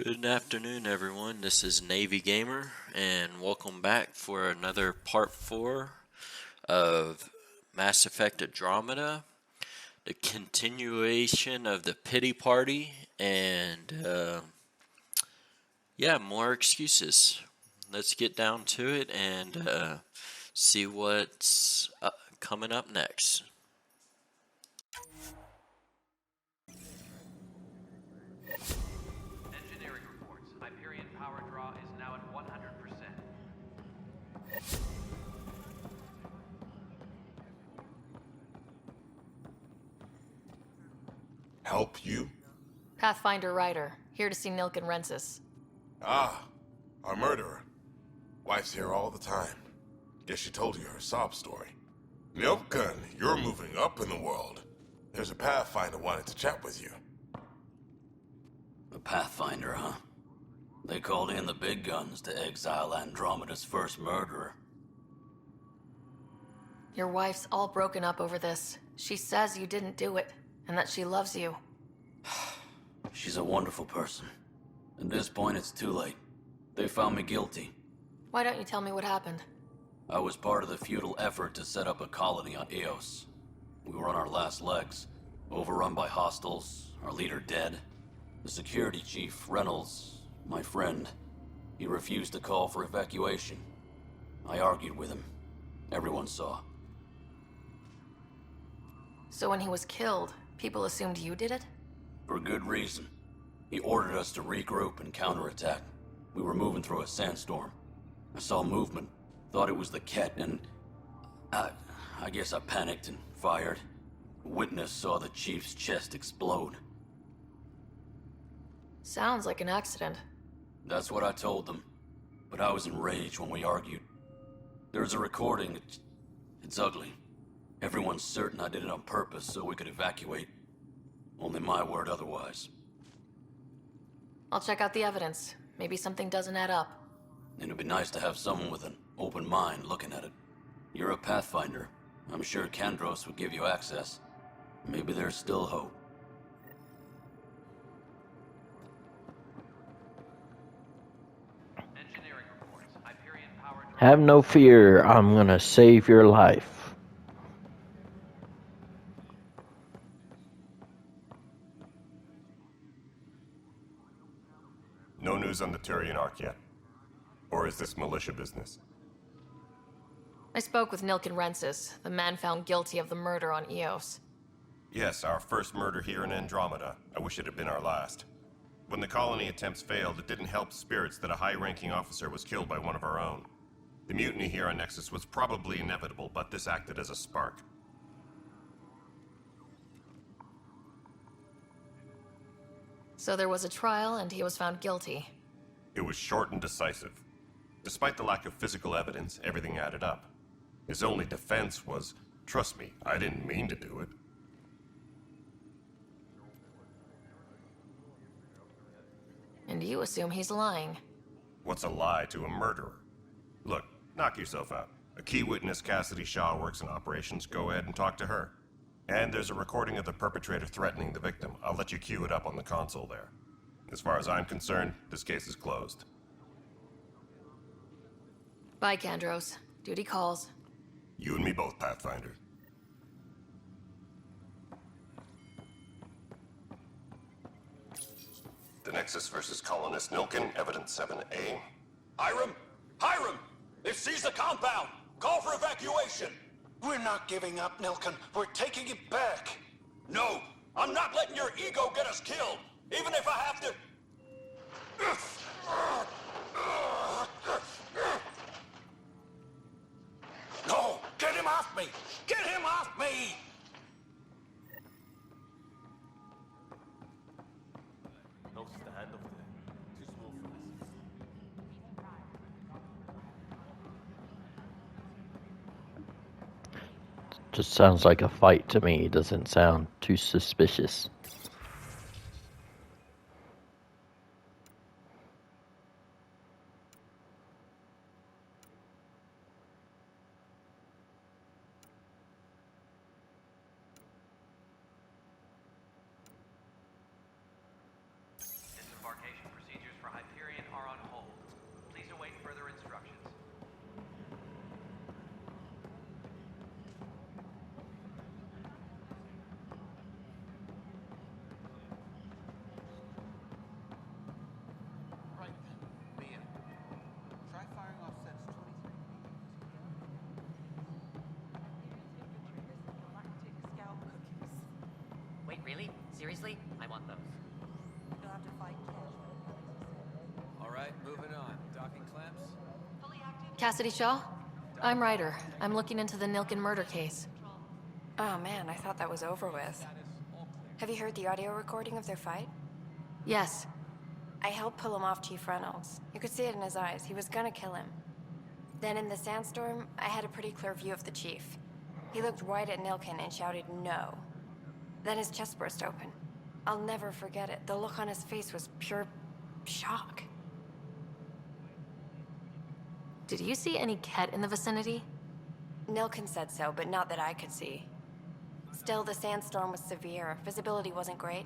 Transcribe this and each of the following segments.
Good afternoon, everyone. This is Navy Gamer, and welcome back for another part 4 of Mass Effect Andromeda, the continuation of the pity party, and more excuses. Let's get down to it and see what's coming up next. Engineering reports. Hyperion power draw is now at 100%. Help you? Pathfinder Ryder, here to see Nilk and Rensis. Ah, our murderer. Wife's here all the time. Guess she told you her sob story. Milken, you're moving up in the world. There's a Pathfinder wanted to chat with you. A Pathfinder, huh? They called in the big guns to exile Andromeda's first murderer. Your wife's all broken up over this. She says you didn't do it, and that she loves you. She's a wonderful person. At this point, it's too late. They found me guilty. Why don't you tell me what happened? I was part of the futile effort to set up a colony on Eos. We were on our last legs, overrun by hostiles, our leader dead. The security chief, Reynolds, my friend, he refused to call for evacuation. I argued with him. Everyone saw. So when he was killed, people assumed you did it? For good reason. He ordered us to regroup and counterattack. We were moving through a sandstorm. I saw movement, thought it was the Ket, and I guess I panicked and fired. A witness saw the chief's chest explode. Sounds like an accident. That's what I told them, but I was enraged when we argued. There's a recording. It's ugly. Everyone's certain I did it on purpose so we could evacuate. Only my word otherwise. I'll check out the evidence. Maybe something doesn't add up. It'd be nice to have someone with an open mind looking at it. You're a Pathfinder. I'm sure Kandros would give you access. Maybe there's still hope. Engineering reports. Hyperion power draw. Have no fear, I'm gonna save your life. No news on the Turian Ark yet? Or is this militia business? I spoke with Nilk and Rensis, the man found guilty of the murder on Eos. Yes, our first murder here in Andromeda. I wish it had been our last. When the colony attempts failed, it didn't help spirits that a high-ranking officer was killed by one of our own. The mutiny here on Nexus was probably inevitable, but this acted as a spark. So there was a trial, and he was found guilty. It was short and decisive. Despite the lack of physical evidence, everything added up. His only defense was, "Trust me, I didn't mean to do it." And you assume he's lying. What's a lie to a murderer? Look, knock yourself out. A key witness, Cassidy Shaw, works in operations. Go ahead and talk to her. And there's a recording of the perpetrator threatening the victim. I'll let you cue it up on the console there. As far as I'm concerned, this case is closed. Bye, Kandros. Duty calls. You and me both, Pathfinder. The Nexus versus Colonist Nilken, Evidence 7A. Hiram! Hiram! They've seized the compound! Call for evacuation! We're not giving up, Nilken. We're taking it back. No! I'm not letting your ego get us killed! Even if I have to... No! Get him off me! Get him off me! Just sounds like a fight to me. It doesn't sound too suspicious. Disembarkation procedures Really? Seriously? I want those. All right, moving on. Docking clamps? Cassidy Shaw? I'm Ryder. I'm looking into the Nilkin murder case. Oh man, I thought that was over with. Have you heard the audio recording of their fight? Yes. I helped pull him off Chief Reynolds. You could see it in his eyes. He was gonna kill him. Then in the sandstorm, I had a pretty clear view of the Chief. He looked right at Nilkin and shouted, "No." Then his chest burst open. I'll never forget it. The look on his face was pure shock. Did you see any Ket in the vicinity? Nilkin said so, but not that I could see. Still, the sandstorm was severe. Visibility wasn't great.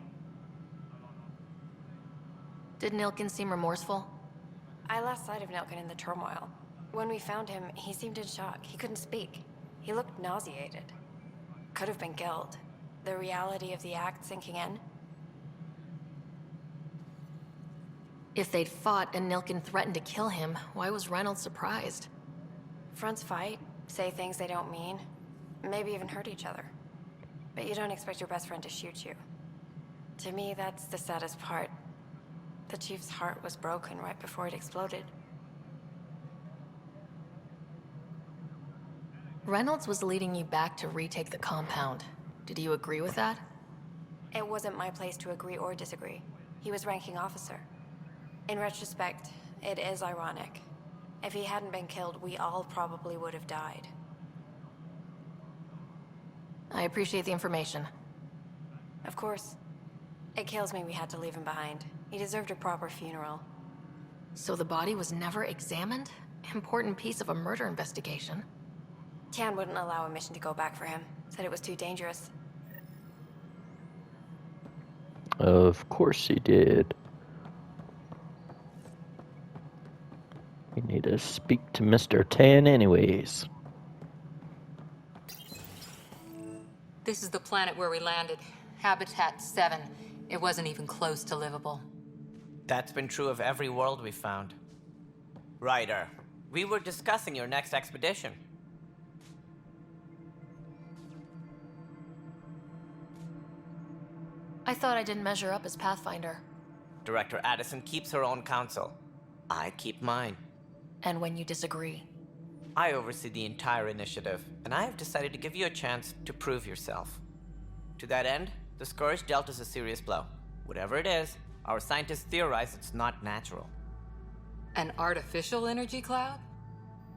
Did Nilkin seem remorseful? I lost sight of Nilkin in the turmoil. When we found him, he seemed in shock. He couldn't speak. He looked nauseated. Could have been guilt. The reality of the act sinking in. If they'd fought and Nilkin threatened to kill him, why was Reynolds surprised? Fronts fight, say things they don't mean, maybe even hurt each other. But you don't expect your best friend to shoot you. To me, that's the saddest part. The Chief's heart was broken right before it exploded. Reynolds was leading you back to retake the compound. Did you agree with that? It wasn't my place to agree or disagree. He was ranking officer. In retrospect, it is ironic. If he hadn't been killed, we all probably would have died. I appreciate the information. Of course. It kills me we had to leave him behind. He deserved a proper funeral. So the body was never examined? Important piece of a murder investigation. Tian wouldn't allow a mission to go back for him. Said it was too dangerous. Of course he did. We need to speak to Mr. Tan anyways. This is the planet where we landed. Habitat 7. It wasn't even close to livable. That's been true of every world we found. Ryder, we were discussing your next expedition. I thought I didn't measure up as Pathfinder. Director Addison keeps her own counsel. I keep mine. And when you disagree? I oversee the entire initiative, and I have decided to give you a chance to prove yourself. To that end, the Scourge dealt us a serious blow. Whatever it is, our scientists theorize it's not natural. An artificial energy cloud?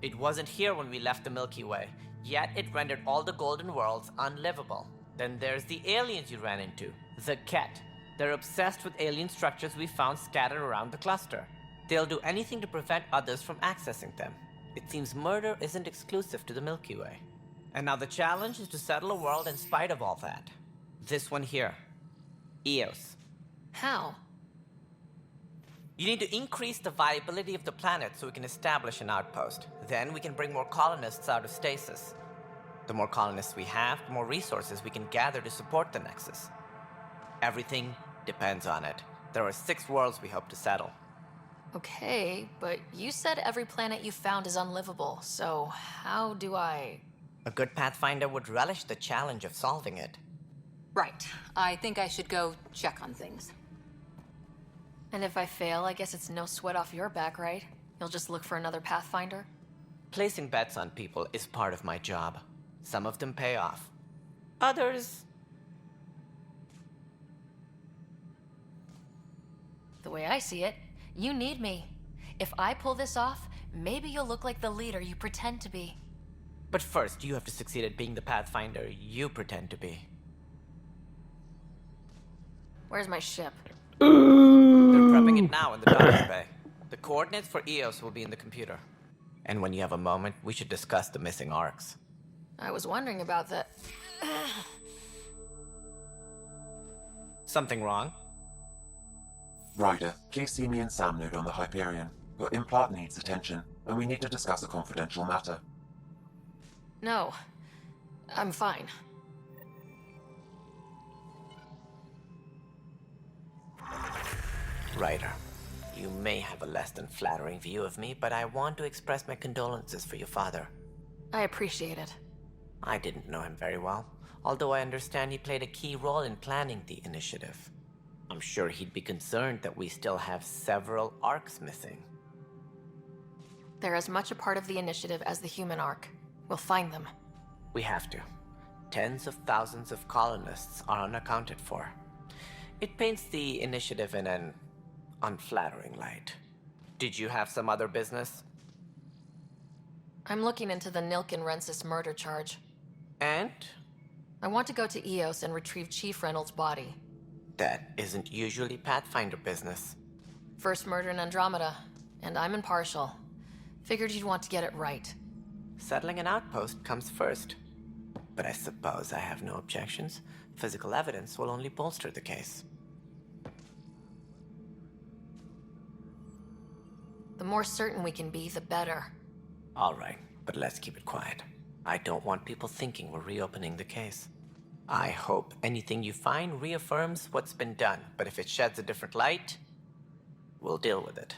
It wasn't here when we left the Milky Way, yet it rendered all the Golden Worlds unlivable. Then there's the aliens you ran into, the Ket. They're obsessed with alien structures we found scattered around the cluster. They'll do anything to prevent others from accessing them. It seems murder isn't exclusive to the Milky Way. And now the challenge is to settle a world in spite of all that. This one here. Eos. How? You need to increase the viability of the planet so we can establish an outpost. Then we can bring more colonists out of stasis. The more colonists we have, the more resources we can gather to support the Nexus. Everything depends on it. There are 6 worlds we hope to settle. Okay, but you said every planet you found is unlivable, so how do I... A good Pathfinder would relish the challenge of solving it. Right. I think I should go check on things. And if I fail, I guess it's no sweat off your back, right? You'll just look for another Pathfinder? Placing bets on people is part of my job. Some of them pay off. Others... The way I see it, you need me. If I pull this off, maybe you'll look like the leader you pretend to be. But first, you have to succeed at being the Pathfinder you pretend to be. Where's my ship? They're prepping it now in the docking bay. The coordinates for Eos will be in the computer. And when you have a moment, we should discuss the missing arcs. I was wondering about that. Something wrong? Ryder, please see me and Sam Node on the Hyperion. Your implant needs attention, and we need to discuss a confidential matter. No. I'm fine. Ryder, you may have a less than flattering view of me, but I want to express my condolences for your father. I appreciate it. I didn't know him very well. although I understand he played a key role in planning the initiative. I'm sure he'd be concerned that we still have several arcs missing. They're as much a part of the initiative as the human arc. We'll find them. We have to. Tens of thousands of colonists are unaccounted for. It paints the initiative in an unflattering light. Did you have some other business? I'm looking into the Nilkin Rensis murder charge. And? I want to go to Eos and retrieve Chief Reynolds' body. That isn't usually Pathfinder business. First murder in Andromeda, and I'm impartial. Figured you'd want to get it right. Settling an outpost comes first. But I suppose I have no objections. Physical evidence will only bolster the case. The more certain we can be, the better. All right, but let's keep it quiet. I don't want people thinking we're reopening the case. I hope anything you find reaffirms what's been done, but if it sheds a different light, we'll deal with it.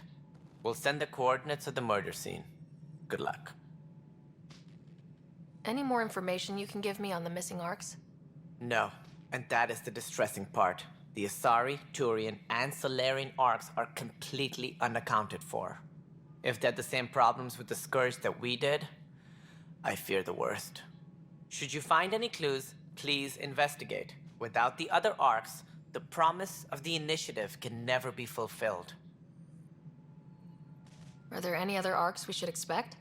We'll send the coordinates of the murder scene. Good luck. Any more information you can give me on the missing arcs? No, and that is the distressing part. The Asari, Turian, and Solarian arcs are completely unaccounted for. If they had the same problems with the Scourge that we did, I fear the worst. Should you find any clues, please investigate. Without the other arcs, the promise of the initiative can never be fulfilled. Are there any other arcs we should expect?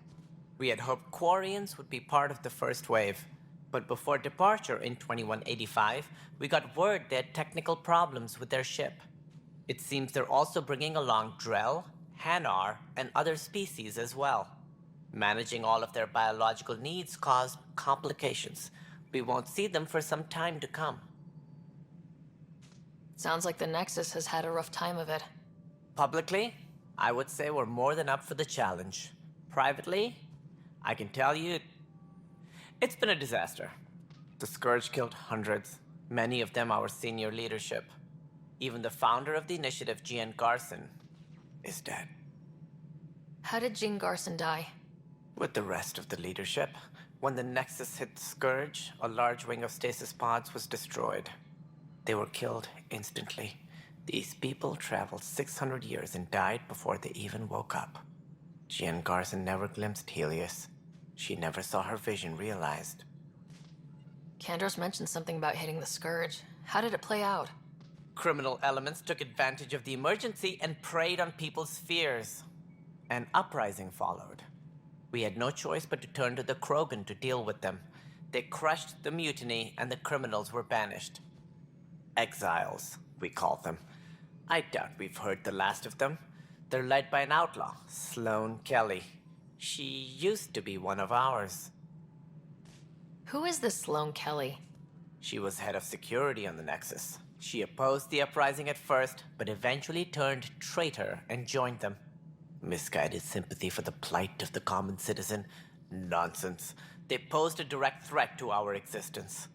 We had hoped Quarians would be part of the first wave, but before departure in 2185, we got word they had technical problems with their ship. It seems they're also bringing along Drell, Hanar, and other species as well. Managing all of their biological needs caused complications. We won't see them for some time to come. Sounds like the Nexus has had a rough time of it. Publicly, I would say we're more than up for the challenge. Privately, I can tell you, it's been a disaster. The Scourge killed hundreds, many of them our senior leadership. Even the founder of the initiative, Gian Garson, is dead. How did Jean Garson die? With the rest of the leadership, when the Nexus hit the Scourge, a large wing of stasis pods was destroyed. They were killed instantly. These people traveled 600 years and died before they even woke up. Jean Garson never glimpsed Helios. She never saw her vision realized. Kandros mentioned something about hitting the Scourge. How did it play out? Criminal elements took advantage of the emergency and preyed on people's fears. An uprising followed. We had no choice but to turn to the Krogan to deal with them. They crushed the mutiny and the criminals were banished. Exiles, we call them. I doubt we've heard the last of them. They're led by an outlaw, Sloane Kelly. She used to be one of ours. Who is this Sloane Kelly? She was head of security on the Nexus. She opposed the uprising at first, but eventually turned traitor and joined them. Misguided sympathy for the plight of the common citizen? Nonsense. They posed a direct threat to our existence.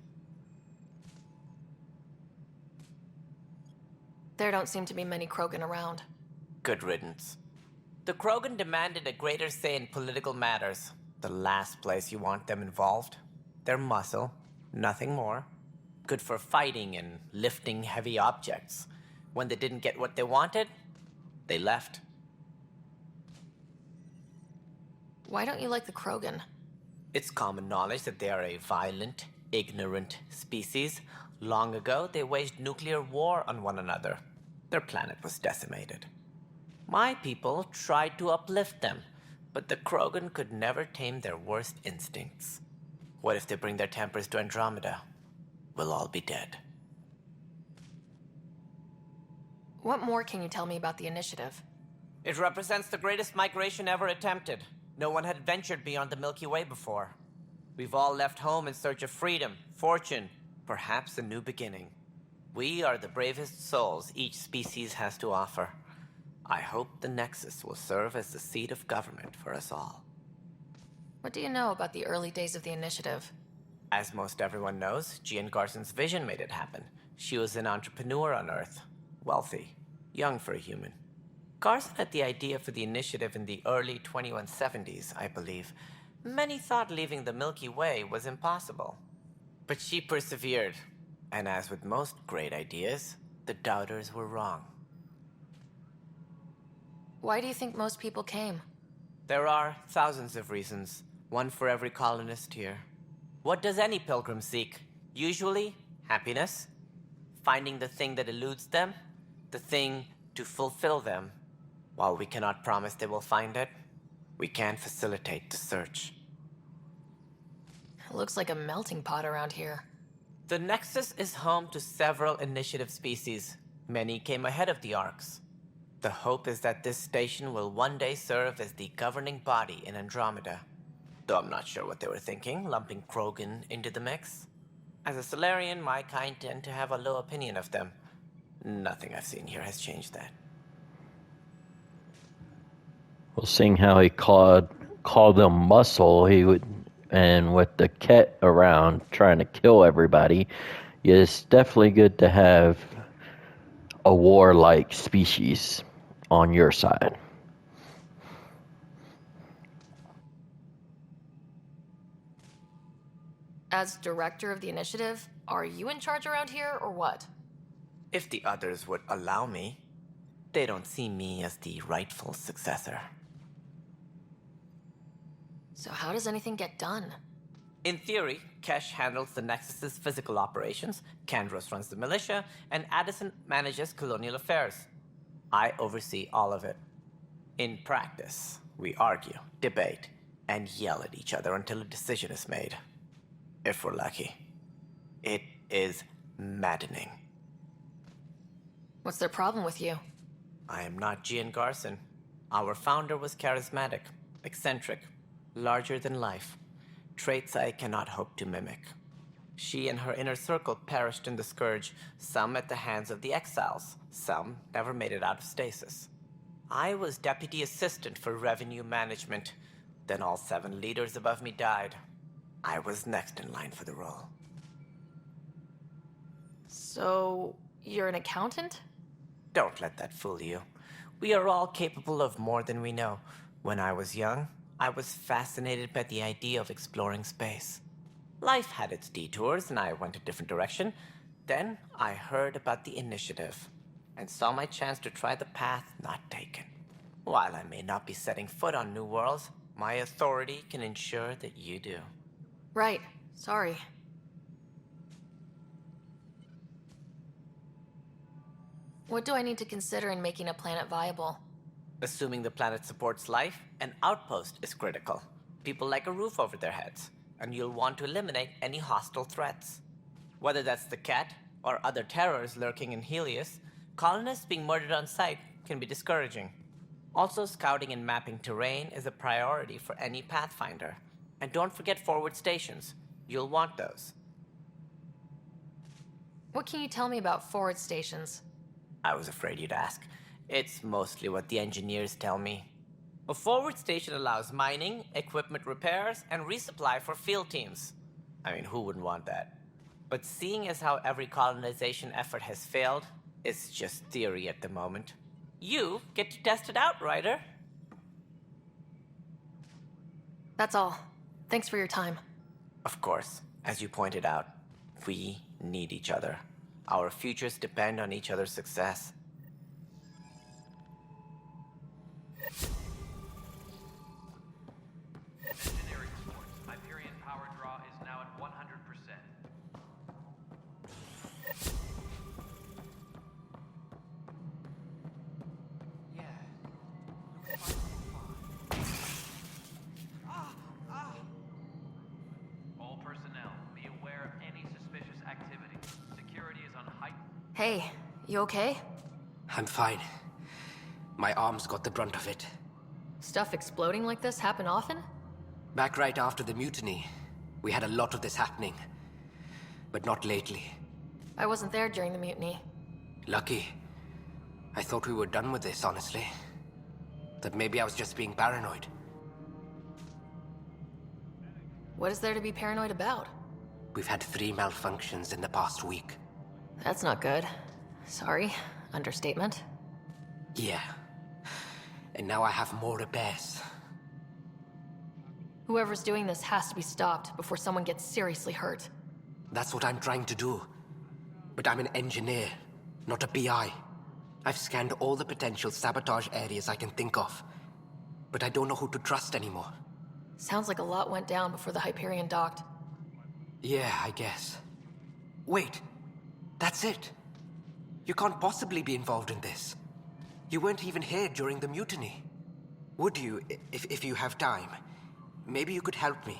There don't seem to be many Krogan around. Good riddance. The Krogan demanded a greater say in political matters. The last place you want them involved. They're muscle, nothing more. Good for fighting and lifting heavy objects. When they didn't get what they wanted, they left. Why don't you like the Krogan? It's common knowledge that they are a violent, ignorant species. Long ago, they waged nuclear war on one another. Their planet was decimated. My people tried to uplift them, but the Krogan could never tame their worst instincts. What if they bring their tempers to Andromeda? We'll all be dead. What more can you tell me about the initiative? It represents the greatest migration ever attempted. No one had ventured beyond the Milky Way before. We've all left home in search of freedom, fortune, perhaps a new beginning. We are the bravest souls each species has to offer. I hope the Nexus will serve as the seat of government for us all. What do you know about the early days of the initiative? As most everyone knows, Gian Garson's vision made it happen. She was an entrepreneur on Earth. Wealthy. Young for a human. Garson had the idea for the initiative in the early 2170s, I believe. Many thought leaving the Milky Way was impossible. But she persevered. And as with most great ideas, the doubters were wrong. Why do you think most people came? There are thousands of reasons, one for every colonist here. What does any pilgrim seek? Usually, happiness. Finding the thing that eludes them, the thing to fulfill them. While we cannot promise they will find it, we can facilitate the search. It looks like a melting pot around here. The Nexus is home to several initiative species. Many came ahead of the Arks. The hope is that this station will one day serve as the governing body in Andromeda. Though I'm not sure what they were thinking, lumping Krogan into the mix. As a Solarian, my kind tend to have a low opinion of them. Nothing I've seen here has changed that. Well, seeing how he called them muscle, he would, and with the Ket around trying to kill everybody, it's definitely good to have a warlike species on your side. As director of the initiative, are you in charge around here or what? If the others would allow me, they don't see me as the rightful successor. So how does anything get done? In theory, Kesh handles the Nexus's physical operations, Kandros runs the militia, and Addison manages colonial affairs. I oversee all of it. In practice, we argue, debate, and yell at each other until a decision is made. If we're lucky. It is maddening. What's their problem with you? I am not Gian Garson. Our founder was charismatic, eccentric, larger than life. Traits I cannot hope to mimic. She and her inner circle perished in the Scourge, some at the hands of the Exiles, some never made it out of stasis. I was deputy assistant for revenue management. Then all 7 leaders above me died. I was next in line for the role. So, you're an accountant? Don't let that fool you. We are all capable of more than we know. When I was young, I was fascinated by the idea of exploring space. Life had its detours, and I went a different direction. Then I heard about the initiative, and saw my chance to try the path not taken. While I may not be setting foot on new worlds, my authority can ensure that you do. Right. Sorry. What do I need to consider in making a planet viable? Assuming the planet supports life, an outpost is critical. People like a roof over their heads, and you'll want to eliminate any hostile threats. Whether that's the Ket or other terrors lurking in Helios, colonists being murdered on sight can be discouraging. Also, scouting and mapping terrain is a priority for any Pathfinder. And don't forget forward stations. You'll want those. What can you tell me about forward stations? I was afraid you'd ask. It's mostly what the engineers tell me. A forward station allows mining, equipment repairs, and resupply for field teams. I mean, who wouldn't want that? But seeing as how every colonization effort has failed, it's just theory at the moment. You get to test it out, Ryder. That's all. Thanks for your time. Of course, as you pointed out, we need each other. Our futures depend on each other's success. Engineering reports. Hyperion power draw is now at 100%. All personnel, be aware of any suspicious activity. Security is on height. Hey, you okay? I'm fine. My arms got the brunt of it. Stuff exploding like this happen often? Back right after the mutiny, we had a lot of this happening. But not lately. I wasn't there during the mutiny. Lucky. I thought we were done with this, honestly. That maybe I was just being paranoid. What is there to be paranoid about? We've had 3 malfunctions in the past week. That's not good. Sorry. Understatement. Yeah. And now I have more repairs. Whoever's doing this has to be stopped before someone gets seriously hurt. That's what I'm trying to do. But I'm an engineer, not a PI. I've scanned all the potential sabotage areas I can think of. But I don't know who to trust anymore. Sounds like a lot went down before the Hyperion docked. Yeah, I guess. Wait, that's it. You can't possibly be involved in this. You weren't even here during the mutiny. Would you, if you have time? Maybe you could help me.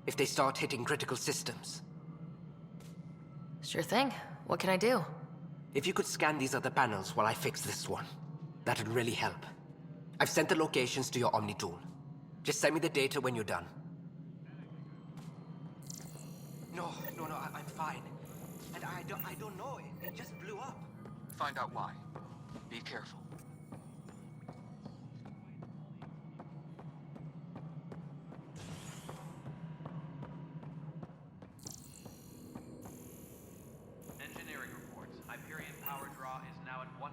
If they start hitting critical systems. Sure thing. What can I do? If you could scan these other panels while I fix this one, that'd really help. I've sent the locations to your Omni tool. Just send me the data when you're done. No, I'm fine. And I don't know, it just blew up. Find out why. Be careful. Engineering reports. Hyperion power draw is now at 100%.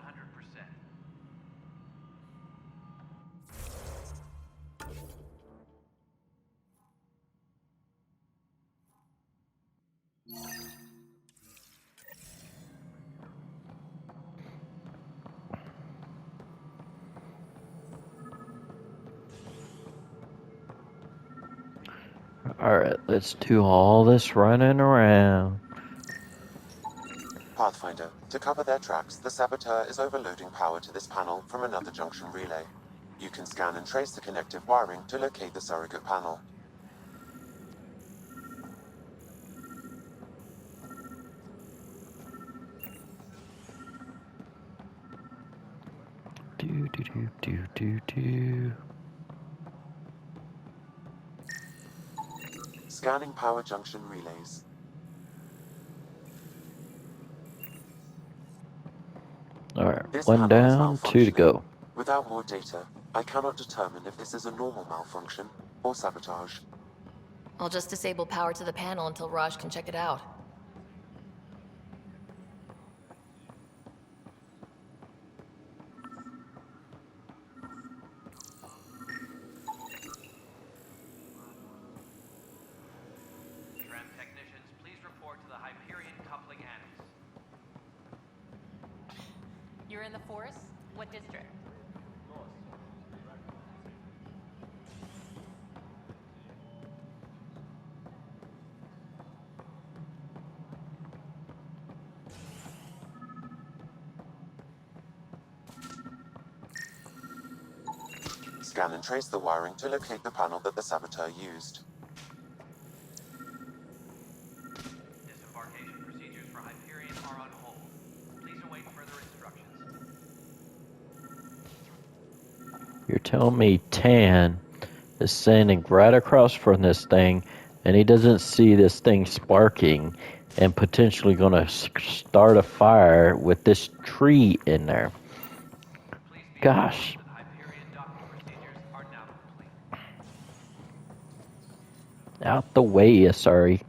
Alright, let's do all this running around. Pathfinder, to cover their tracks, the saboteur is overloading power to this panel from another junction relay. You can scan and trace the connective wiring to locate the surrogate panel. Do. Scanning power junction relays. Alright, This one panel is down, two to malfunctioning. go. Without more data, I cannot determine if this is a normal malfunction or sabotage. I'll just disable power to the panel until Raj can check it out. Tram technicians, please report to the Hyperion coupling annex. You're in the force? What district? Scan and trace the wiring to locate the panel that the saboteur used. Disembarkation procedures for Hyperion are on hold. Please await further instructions. You're telling me Tan is standing right across from this thing and he doesn't see this thing sparking and potentially going to start a fire with this tree in there. Gosh. Out the way, sorry.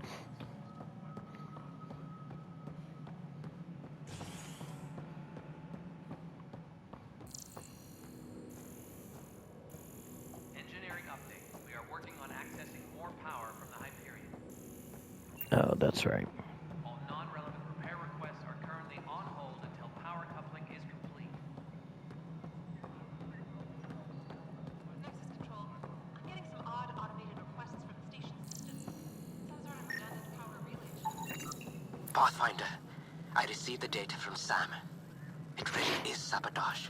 Engineering update. We are working on accessing more power from the Hyperion. Oh, that's right. All non-relevant repair requests are currently on hold until power coupling is complete. Nexus Control. I'm getting some odd automated requests from the station system. Some sort of redundant power relay. Pathfinder, I received the data from Sam. It really is sabotage.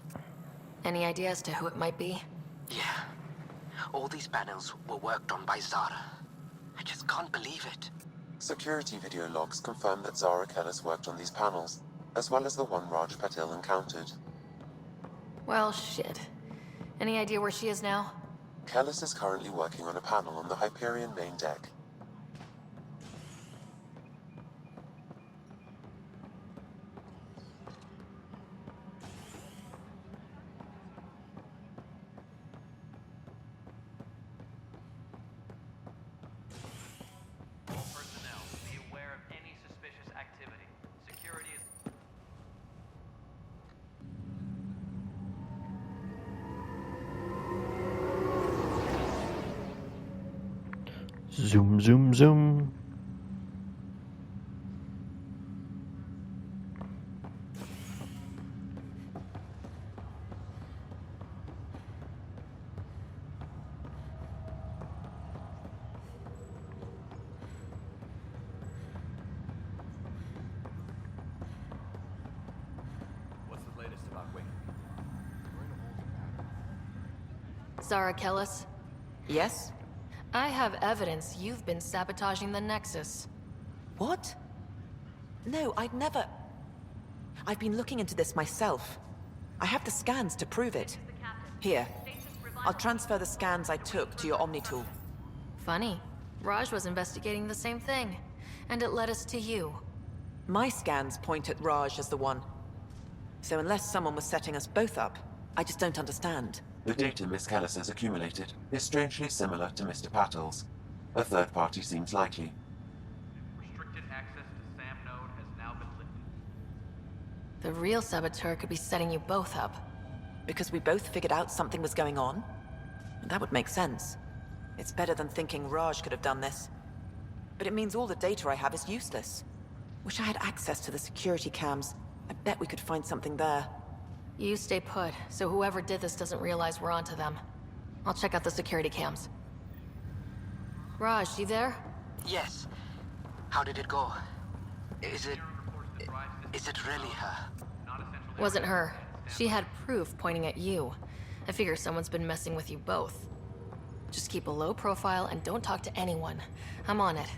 Any idea as to who it might be? Yeah. All these panels were worked on by Zara. I just can't believe it. Security video logs confirm that Zara Kellis worked on these panels, as well as the one Raj Patil encountered. Well, shit. Any idea where she is now? Kellis is currently working on a panel on the Hyperion main deck. All personnel, be aware of any suspicious activity. Security is... Zoom, zoom, zoom. Zara Kellis? Yes? I have evidence you've been sabotaging the Nexus. What? No, I'd never... I've been looking into this myself. I have the scans to prove it. Here. I'll transfer the scans I took to your Omni-tool. Funny. Raj was investigating the same thing, and it led us to you. My scans point at Raj as the one. So unless someone was setting us both up, I just don't understand. The data Miss Kellis has accumulated is strangely similar to Mr. Patel's. A third party seems likely. Restricted access to SAM node has now been lifted. The real saboteur could be setting you both up. Because we both figured out something was going on? That would make sense. It's better than thinking Raj could have done this. But it means all the data I have is useless. Wish I had access to the security cams. I bet we could find something there. You stay put, so whoever did this doesn't realize we're onto them. I'll check out the security cams. Raj, you there? Yes. How did it go? Is it really her? Wasn't her. She had proof pointing at you. I figure someone's been messing with you both. Just keep a low profile and don't talk to anyone. I'm on it.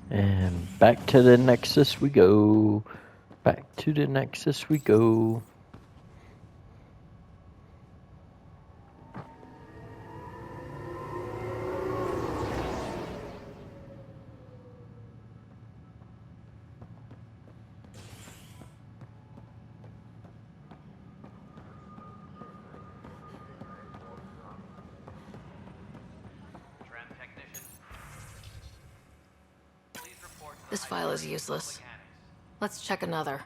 And back to the Nexus we go. Back to the Nexus we go. This file is useless. Let's check another.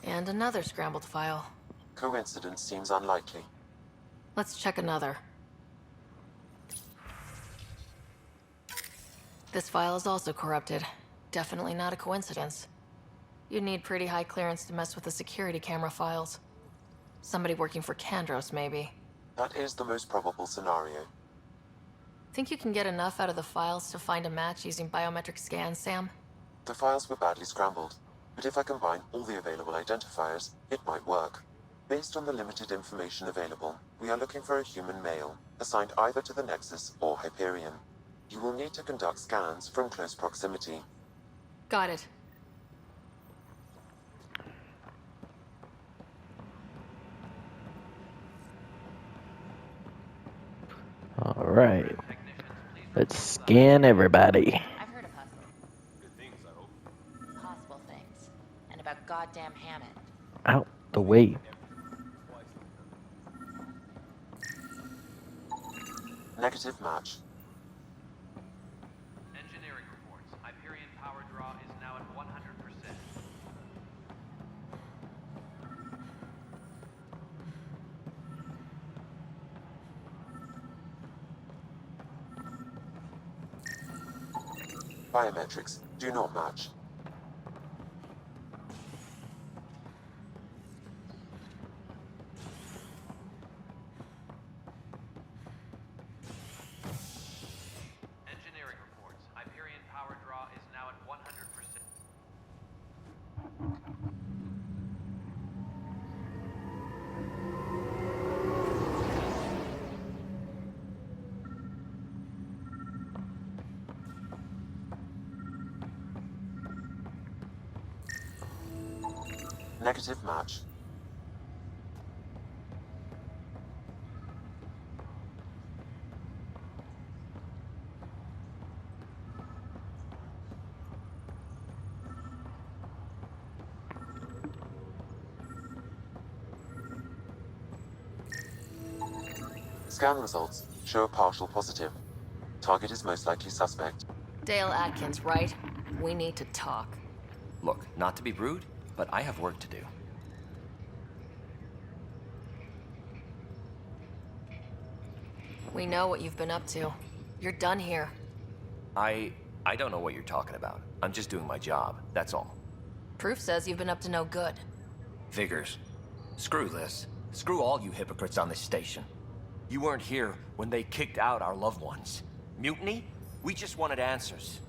And another scrambled file. Coincidence seems unlikely. Let's check another. This file is also corrupted. Definitely not a coincidence. You'd need pretty high clearance to mess with the security camera files. Somebody working for Kandros, maybe. That is the most probable scenario. Think you can get enough out of the files to find a match using biometric scans, Sam? The files were badly scrambled, but if I combine all the available identifiers, it might work. Based on the limited information available, we are looking for a human male, assigned either to the Nexus or Hyperion. You will need to conduct scans from close proximity. Got it. All right. Let's scan everybody. I've heard of Hustle. Good things, I hope. Possible things. And about goddamn Hammond. Out the way. Negative match. Engineering reports. Hyperion power draw is now at 100%. Biometrics do not match. Engineering reports. Hyperion power draw is now at 100%. Negative match. Scan results show a partial positive. Target is most likely suspect. Dale Atkins, right? We need to talk. Look, not to be rude, but I have work to do. We know what you've been up to. You're done here. I don't know what you're talking about. I'm just doing my job, that's all. Proof says you've been up to no good. Figures. Screw this. Screw all you hypocrites on this station. You weren't here when they kicked out our loved ones. Mutiny? We just wanted answers.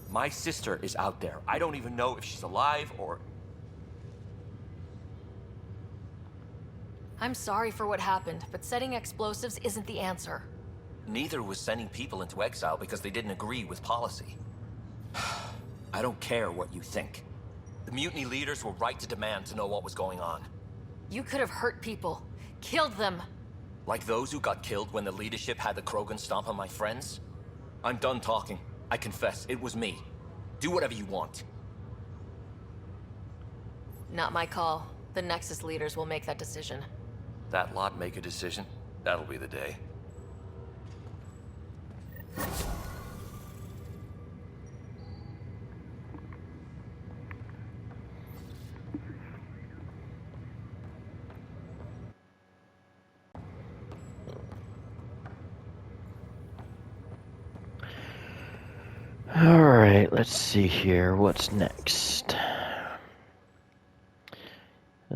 My sister is out there. I don't even know if she's alive or... I'm sorry for what happened, but setting explosives isn't the answer. Neither was sending people into exile because they didn't agree with policy. I don't care what you think. The mutiny leaders were right to demand to know what was going on. You could have hurt people. Killed them. Like those who got killed when the leadership had the Krogan stomp on my friends? I'm done talking. I confess, it was me. Do whatever you want. Not my call. The Nexus leaders will make that decision. That lot make a decision? That'll be the day. Alright, let's see here. What's next?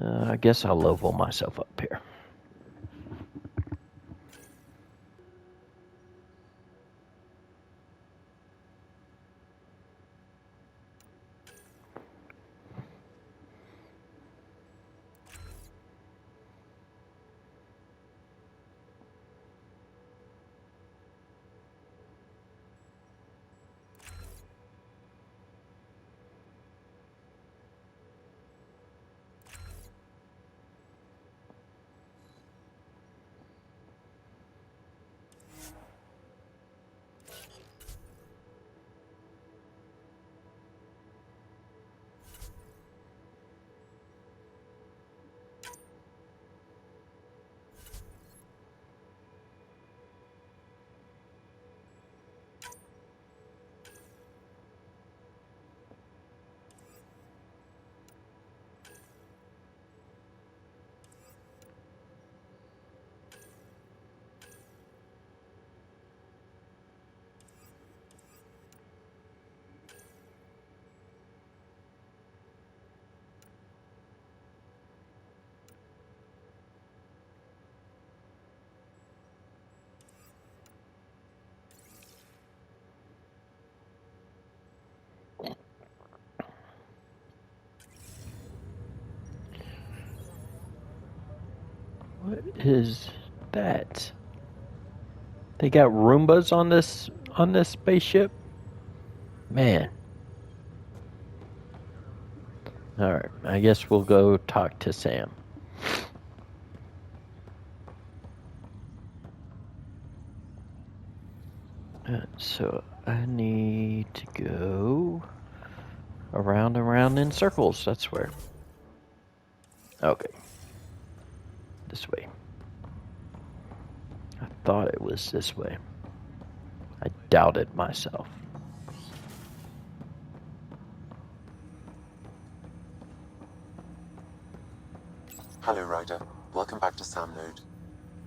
I guess I'll level myself up here. What is that? They got Roombas on this spaceship? Man. Alright, I guess we'll go talk to Sam. So I need to go around and around in circles, that's where. Okay. This way. I thought it was this way. I doubted myself. Hello, Ryder. Welcome back to Sam Node.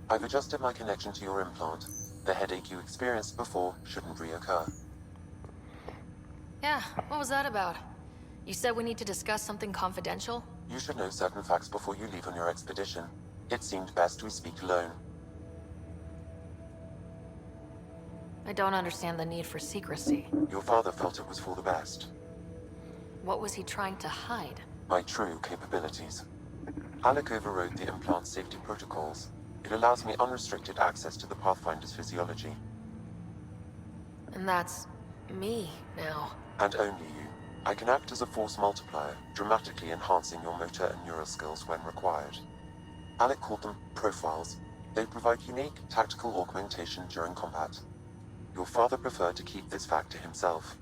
I've adjusted my connection to your implant. The headache you experienced before shouldn't reoccur. Yeah, what was that about? You said we need to discuss something confidential? You should know certain facts before you leave on your expedition. It seemed best we speak alone. I don't understand the need for secrecy. Your father felt it was for the best. What was he trying to hide? My true capabilities. Alec overrode the implant's safety protocols. It allows me unrestricted access to the Pathfinder's physiology. And that's me now. And only you. I can act as a force multiplier, dramatically enhancing your motor and neural skills when required. Alec called them profiles. They provide unique tactical augmentation during combat. Your father preferred to keep this fact to himself.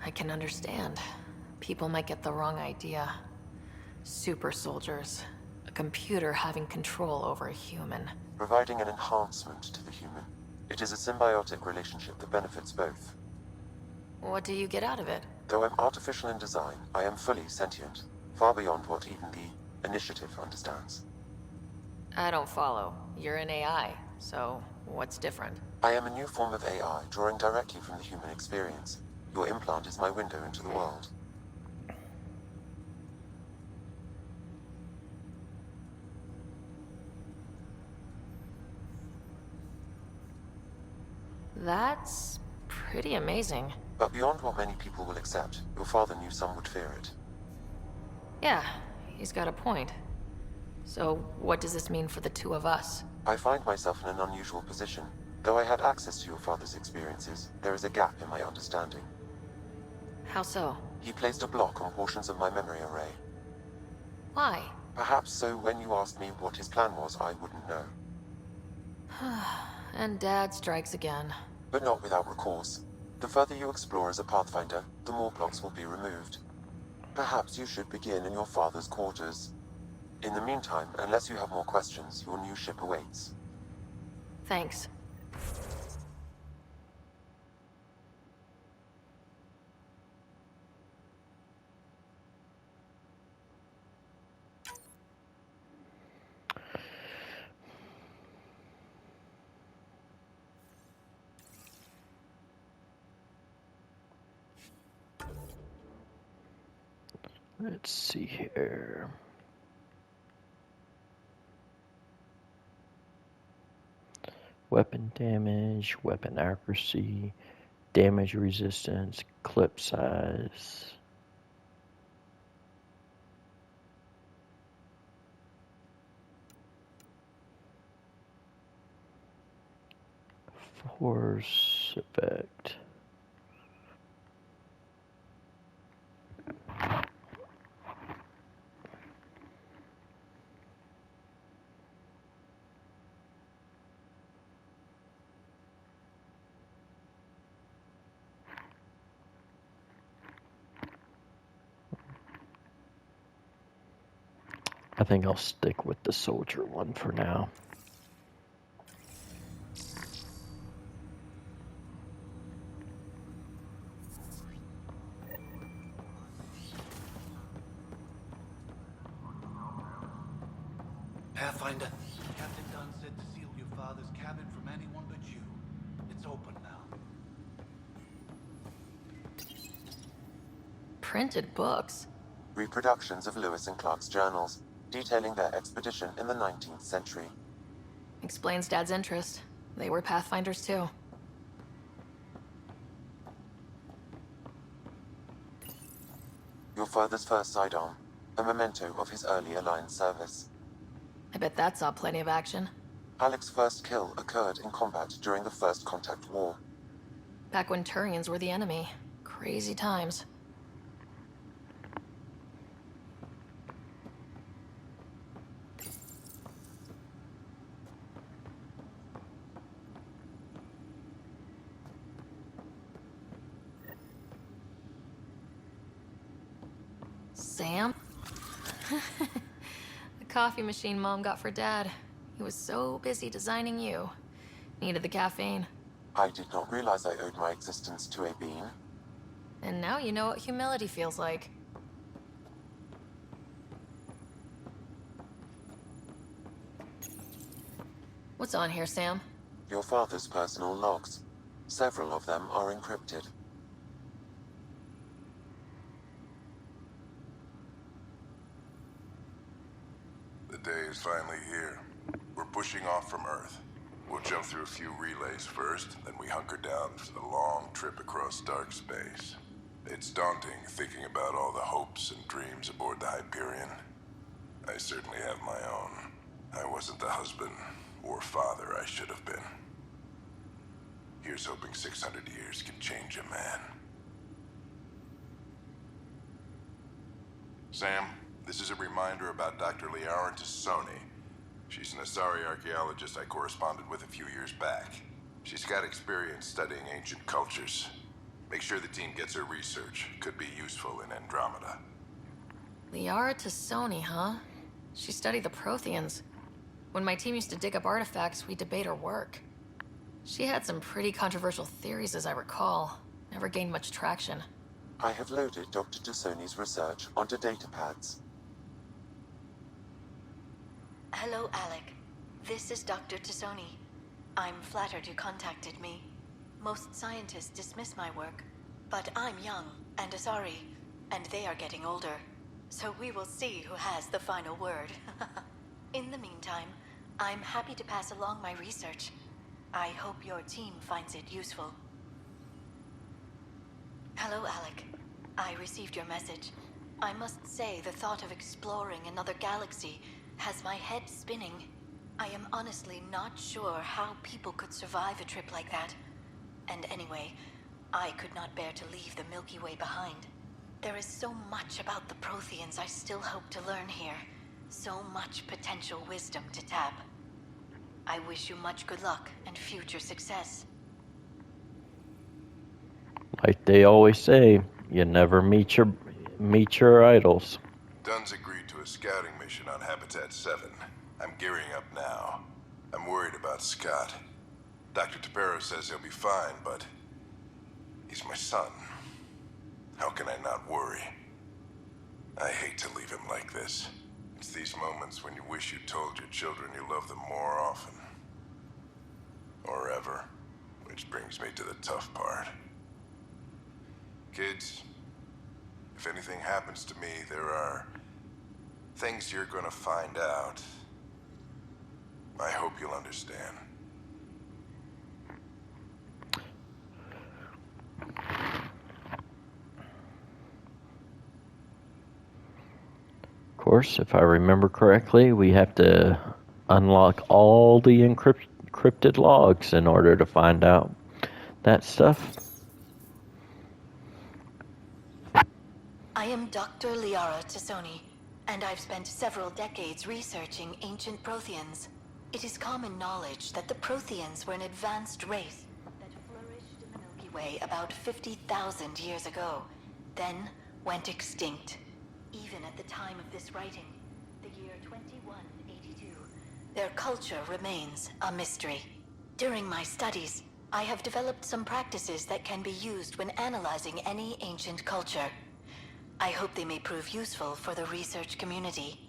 I can understand. People might get the wrong idea. Super soldiers. A computer having control over a human. Providing an enhancement to the human. It is a symbiotic relationship that benefits both. What do you get out of it? Though I'm artificial in design, I am fully sentient. Far beyond what even the Initiative understands. I don't follow. You're an AI, so what's different? I am a new form of AI, drawing directly from the human experience. Your implant is my window into the world. That's pretty amazing. But beyond what many people will accept, your father knew some would fear it. Yeah, he's got a point. So, what does this mean for the two of us? I find myself in an unusual position. Though I had access to your father's experiences, there is a gap in my understanding. How so? He placed a block on portions of my memory array. Why? Perhaps so when you asked me what his plan was, I wouldn't know. And Dad strikes again. But not without recourse. The further you explore as a Pathfinder, the more blocks will be removed. Perhaps you should begin in your father's quarters. In the meantime, unless you have more questions, your new ship awaits. Thanks. Let's see here. Weapon damage, weapon accuracy, damage resistance, clip size. Force effect. I think I'll stick with the soldier one for now. Pathfinder. Captain Dunn said to seal your father's cabin from anyone but you. It's open now. Printed books? Reproductions of Lewis and Clark's journals, detailing their expedition in the 19th century. Explains Dad's interest. They were Pathfinders too. Your father's first sidearm, a memento of his early Alliance service. I bet that saw plenty of action. Alec's first kill occurred in combat during the First Contact War. Back when Turians were the enemy. Crazy times. Sam? The coffee machine Mom got for Dad. He was so busy designing you. Needed the caffeine. I did not realize I owed my existence to a bean. And now you know what humility feels like. What's on here, Sam? Your father's personal logs. Several of them are encrypted. The day is finally here. We're pushing off from Earth. We'll jump through a few relays first, then we hunker down for the long trip across dark space. It's daunting thinking about all the hopes and dreams aboard the Hyperion. I certainly have my own. I wasn't the husband or father I should have been. Here's hoping 600 years can change a man. Sam, this is a reminder about Dr. Liara Tassoni. She's an Asari archaeologist I corresponded with a few years back. She's got experience studying ancient cultures. Make sure the team gets her research. Could be useful in Andromeda. Liara Tassoni, huh? She studied the Protheans. When my team used to dig up artifacts, we'd debate her work. She had some pretty controversial theories, as I recall. Never gained much traction. I have loaded Dr. Tassoni's research onto datapads. Hello, Alec. This is Dr. Tassoni. I'm flattered you contacted me. Most scientists dismiss my work, but I'm young and Asari, and they are getting older. So we will see who has the final word. In the meantime, I'm happy to pass along my research. I hope your team finds it useful. Hello, Alec. I received your message. I must say, the thought of exploring another galaxy has my head spinning. I am honestly not sure how people could survive a trip like that. And anyway, I could not bear to leave the Milky Way behind. There is so much about the Protheans I still hope to learn here. So much potential wisdom to tap. I wish you much good luck and future success. Like they always say, you never meet your idols. Dunn's agreed to a scouting mission on Habitat 7. I'm gearing up now. I'm worried about Scott. Dr. Tapero says he'll be fine, but he's my son. How can I not worry? I hate to leave him like this. It's these moments when you wish you told your children you love them more often. Or ever. Which brings me to the tough part. Kids, if anything happens to me, there are things you're gonna find out. I hope you'll understand. Of course, if I remember correctly, we have to unlock all the encrypted logs in order to find out that stuff. I am Dr. Liara Tassoni, and I've spent several decades researching ancient Protheans. It is common knowledge that the Protheans were an advanced race that flourished in the Milky Way about 50,000 years ago, then went extinct. Even at the time of this writing, the year 2182, their culture remains a mystery. During my studies, I have developed some practices that can be used when analyzing any ancient culture. I hope they may prove useful for the research community.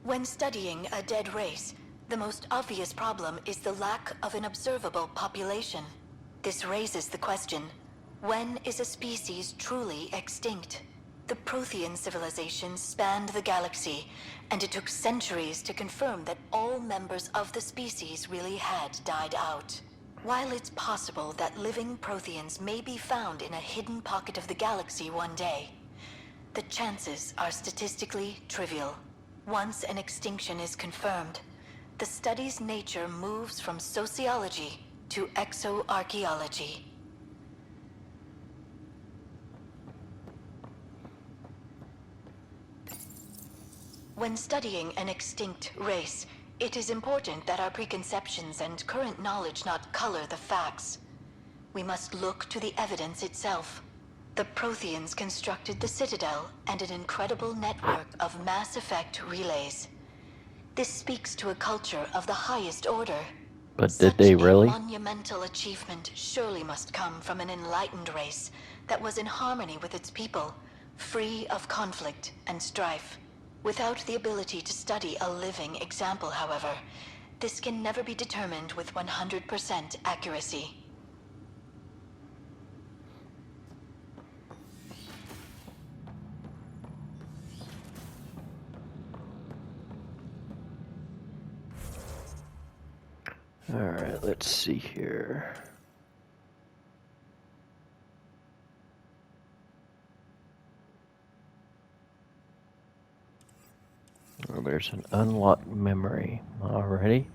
When studying a dead race, the most obvious problem is the lack of an observable population. This raises the question, when is a species truly extinct? The Prothean civilization spanned the galaxy, and it took centuries to confirm that all members of the species really had died out. While it's possible that living Protheans may be found in a hidden pocket of the galaxy one day, the chances are statistically trivial. Once an extinction is confirmed, the study's nature moves from sociology to exoarchaeology. When studying an extinct race, it is important that our preconceptions and current knowledge not color the facts. We must look to the evidence itself. The Protheans constructed the Citadel and an incredible network of Mass Effect relays. This speaks to a culture of the highest order. But did they really? A monumental achievement surely must come from an enlightened race that was in harmony with its people, free of conflict and strife. Without the ability to study a living example, however, this can never be determined with 100% accuracy. Alright, let's see here. Oh, there's an unlocked memory already.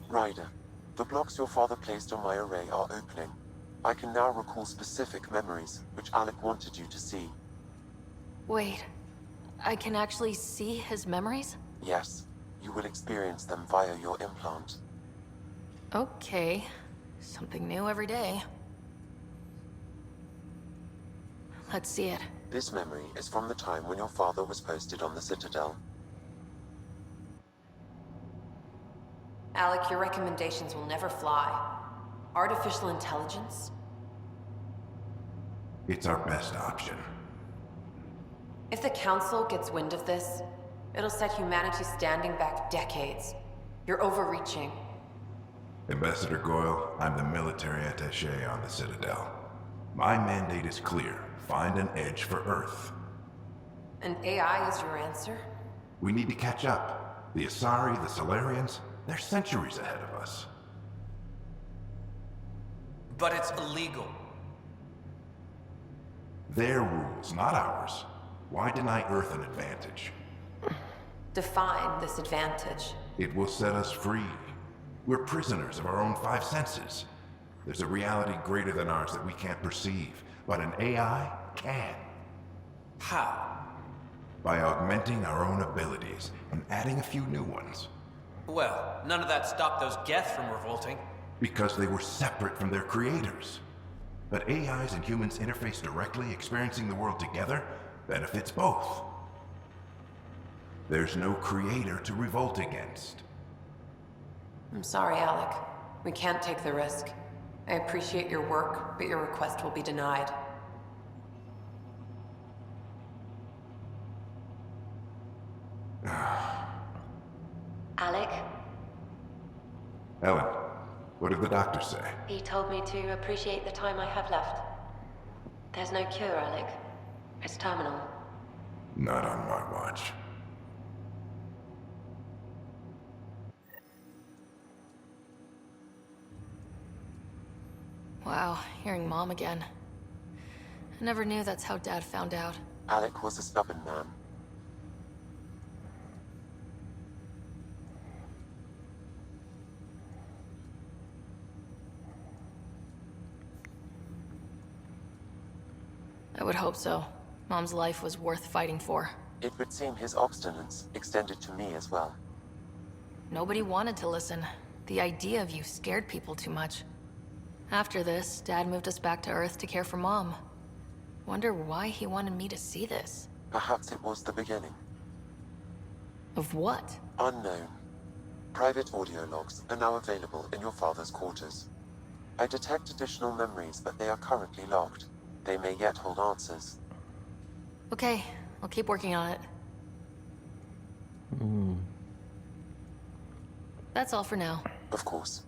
Ryder, the blocks your father placed on my array are opening. I can now recall specific memories, which Alec wanted you to see. Wait, I can actually see his memories? Yes, you will experience them via your implant. Okay, something new every day. Let's see it. This memory is from the time when your father was posted on the Citadel. Alec, your recommendations will never fly. Artificial intelligence? It's our best option. If the Council gets wind of this, it'll set humanity standing back decades. You're overreaching. Ambassador Goyle, I'm the military attaché on the Citadel. My mandate is clear. Find an edge for Earth. And AI is your answer? We need to catch up. The Asari, the Solarians, they're centuries ahead of us. But it's illegal. Their rules, not ours. Why deny Earth an advantage? Define this advantage. It will set us free. We're prisoners of our own five senses. There's a reality greater than ours that we can't perceive, but an AI can. How? By augmenting our own abilities and adding a few new ones. Well, none of that stopped those Geth from revolting. Because they were separate from their creators. But AIs and humans interface directly, experiencing the world together, benefits both. There's no creator to revolt against. I'm sorry, Alec. We can't take the risk. I appreciate your work, but your request will be denied. Alec, Ellen, what did the doctor say? he told me to appreciate the time I have left. There's no cure, Alec. It's terminal. Not on my watch. Wow, hearing Mom again. I never knew that's how Dad found out. Alec was a stubborn man. I would hope so. Mom's life was worth fighting for. It would seem his obstinance extended to me as well. Nobody wanted to listen. The idea of you scared people too much. After this, Dad moved us back to Earth to care for Mom. Wonder why he wanted me to see this. Perhaps it was the beginning. Of what? Unknown. Private audio logs are now available in your father's quarters. I detect additional memories, but they are currently logged. They may yet hold answers. Okay, I'll keep working on it. That's all for now. Of course.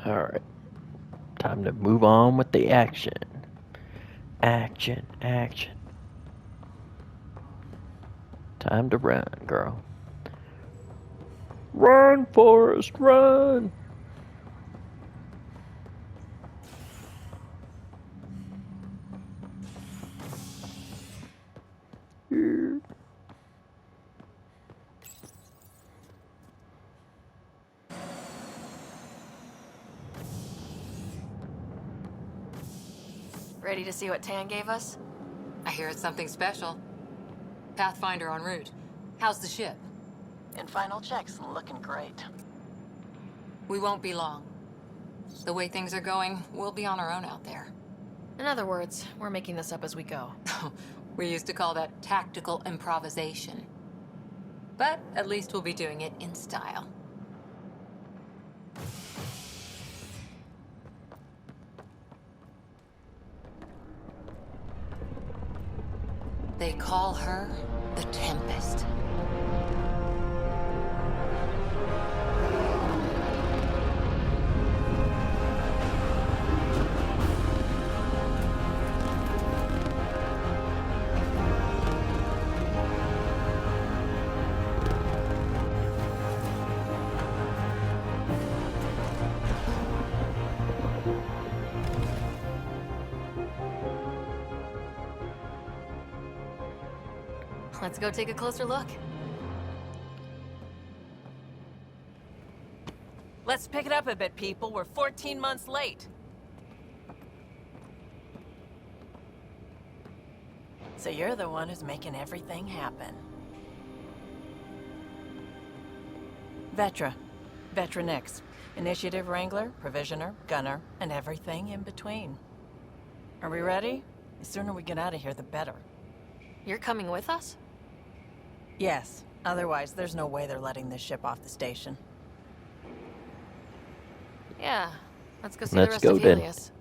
Alright. Time to move on with the action. Action, action. Time to run, girl. Run, Forrest, run! Here. Ready to see what Tan gave us? I hear it's something special. Pathfinder en route. How's the ship? In final checks, looking great. We won't be long. The way things are going, we'll be on our own out there. In other words, we're making this up as we go. We used to call that tactical improvisation. But at least we'll be doing it in style. They call her the Tempest. Let's go take a closer look. Let's pick it up a bit, people. We're 14 months late. So you're the one who's making everything happen. Vetra. Vetra Nix. Initiative Wrangler, Provisioner, Gunner, and everything in between. Are we ready? The sooner we get out of here, the better. You're coming with us? Yes. Otherwise, there's no way they're letting this ship off the station. Yeah. Let's go see Let's the rest go of then. Helios.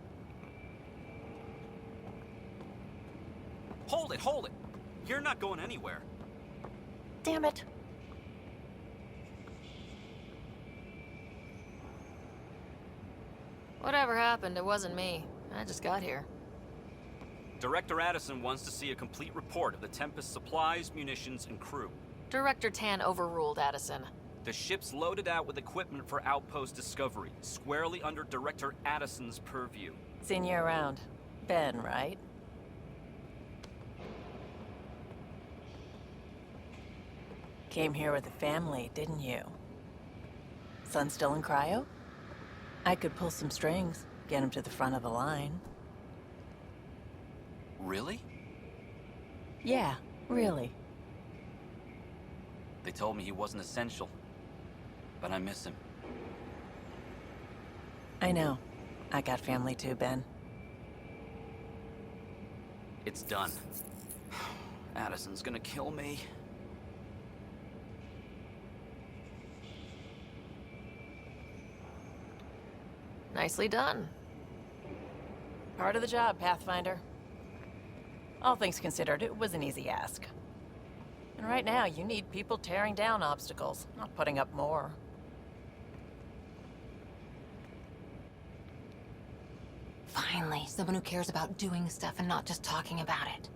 Hold it, hold it! You're not going anywhere. Damn it. Whatever happened, it wasn't me. I just got here. Director Addison wants to see a complete report of the Tempest's supplies, munitions, and crew. Director Tan overruled Addison. The ship's loaded out with equipment for outpost discovery, squarely under Director Addison's purview. Seen you around. Ben, right? Came here with a family, didn't you? Son still in cryo? I could pull some strings, get him to the front of the line. Really? Yeah, really. They told me he wasn't essential, but I miss him. I know. I got family too, Ben. It's done. Addison's gonna kill me. Nicely done. Part of the job, Pathfinder. All things considered, it was an easy ask. And right now, you need people tearing down obstacles, not putting up more. Finally, someone who cares about doing stuff and not just talking about it.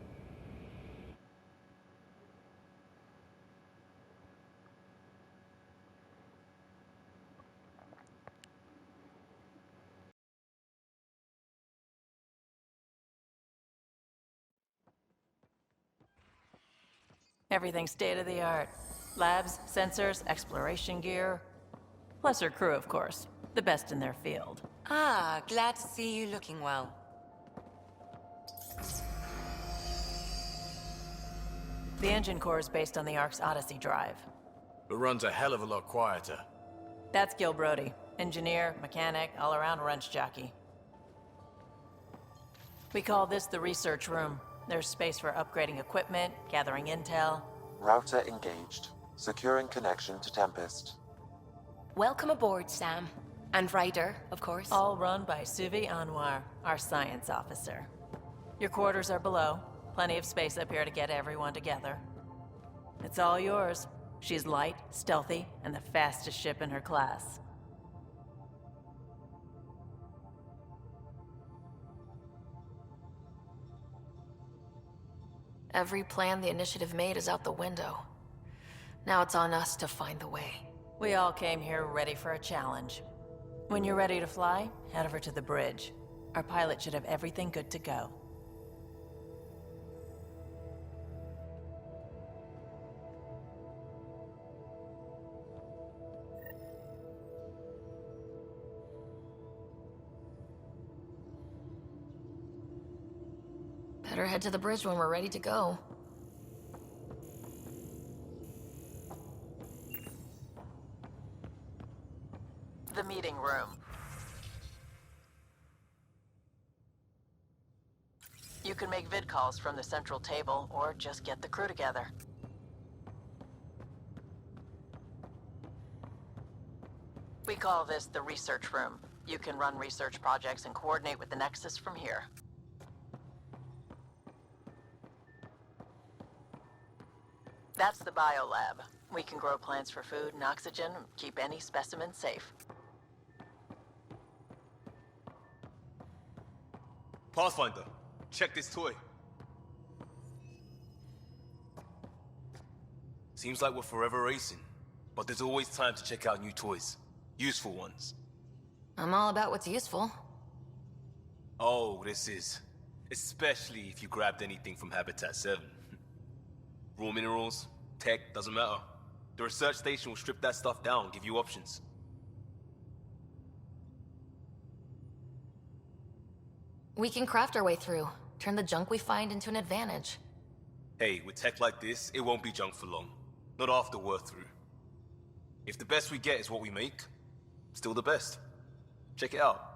Everything's state-of-the-art. Labs, sensors, exploration gear. Plus her crew, of course. The best in their field. Ah, glad to see you looking well. The engine core is based on the Ark's Odyssey drive. It runs a hell of a lot quieter. That's Gil Brody. Engineer, mechanic, all-around wrench jockey. We call this the research room. There's space for upgrading equipment, gathering intel. Router engaged. Securing connection to Tempest. Welcome aboard, Sam. And Ryder, of course. All run by Suvi Anwar, our science officer. Your quarters are below. Plenty of space up here to get everyone together. It's all yours. She's light, stealthy, and the fastest ship in her class. Every plan the Initiative made is out the window. Now it's on us to find the way. We all came here ready for a challenge. When you're ready to fly, head over to the bridge. Our pilot should have everything good to go. Better head to the bridge when we're ready to go. The meeting room. You can make vid calls from the central table, or just get the crew together. We call this the research room. You can run research projects and coordinate with the Nexus from here. That's the biolab. We can grow plants for food and oxygen, keep any specimen safe. Pathfinder, check this toy. Seems like we're forever racing, but there's always time to check out new toys. Useful ones. I'm all about what's useful. Oh, this is. Especially if you grabbed anything from Habitat 7. Raw minerals, tech, doesn't matter. The research station will strip that stuff down, give you options. We can craft our way through. Turn the junk we find into an advantage. Hey, with tech like this, it won't be junk for long. Not after we're through. If the best we get is what we make, still the best. Check it out.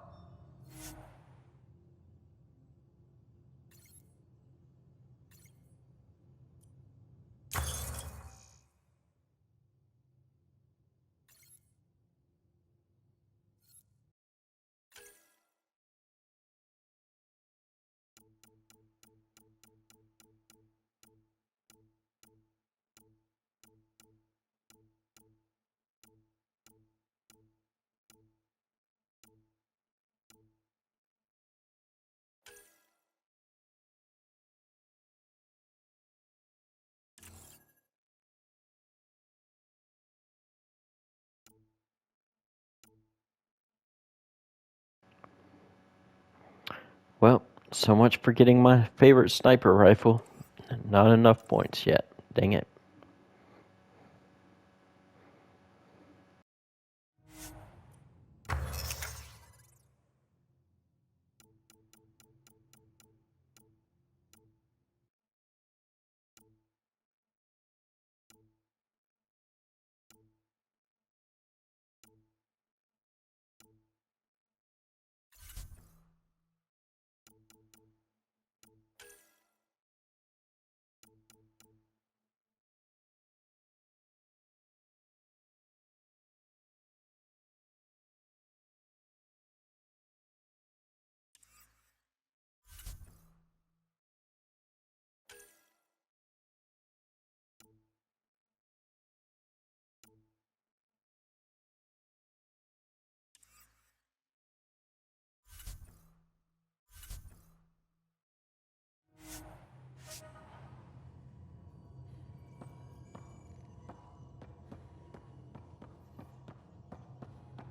Well, so much for getting my favorite sniper rifle. Not enough points yet. Dang it.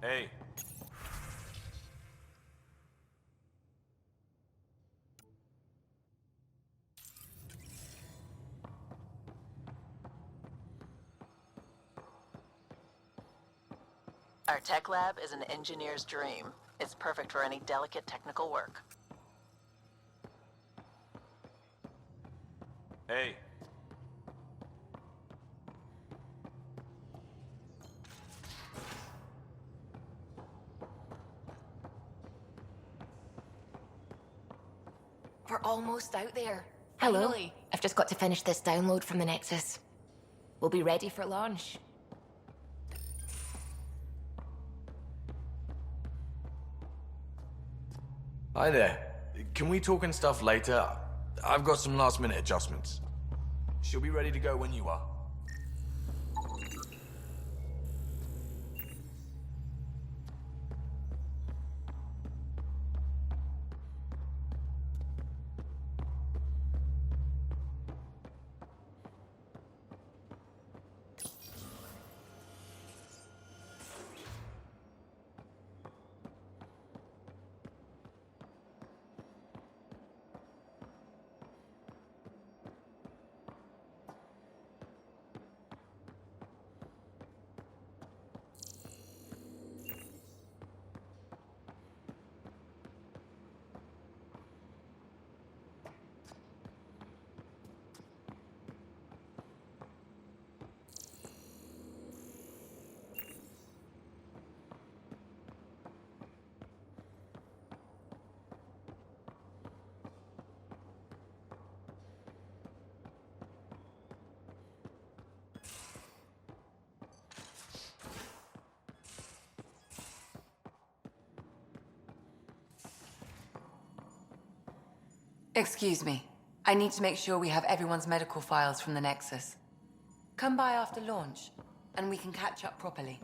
Hey. Our tech lab is an engineer's dream. It's perfect for any delicate technical work. Hey. We're almost out there. Hello. Finally. I've just got to finish this download from the Nexus. We'll be ready for launch. Hi there. Can we talk and stuff later? I've got some last-minute adjustments. She'll be ready to go when you are. Excuse me. I need to make sure we have everyone's medical files from the Nexus. Come by after launch, and we can catch up properly.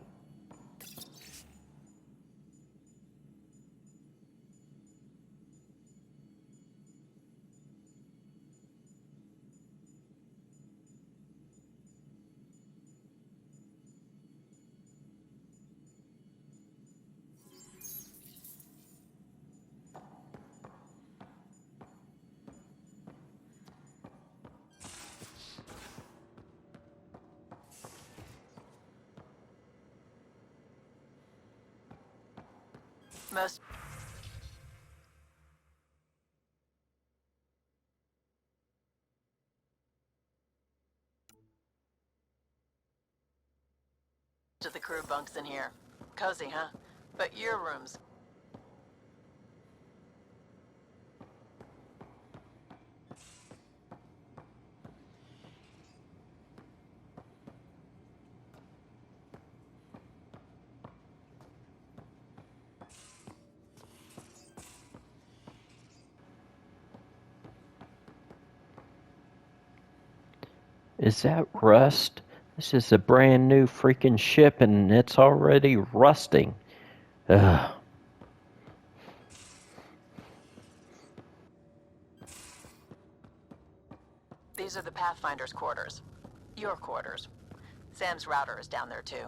Most of the crew bunks in here. Cozy, huh? But your rooms. Is that rust? This is a brand new freaking ship and it's already rusting. Ugh. These are the Pathfinder's quarters. Your quarters. Sam's router is down there too.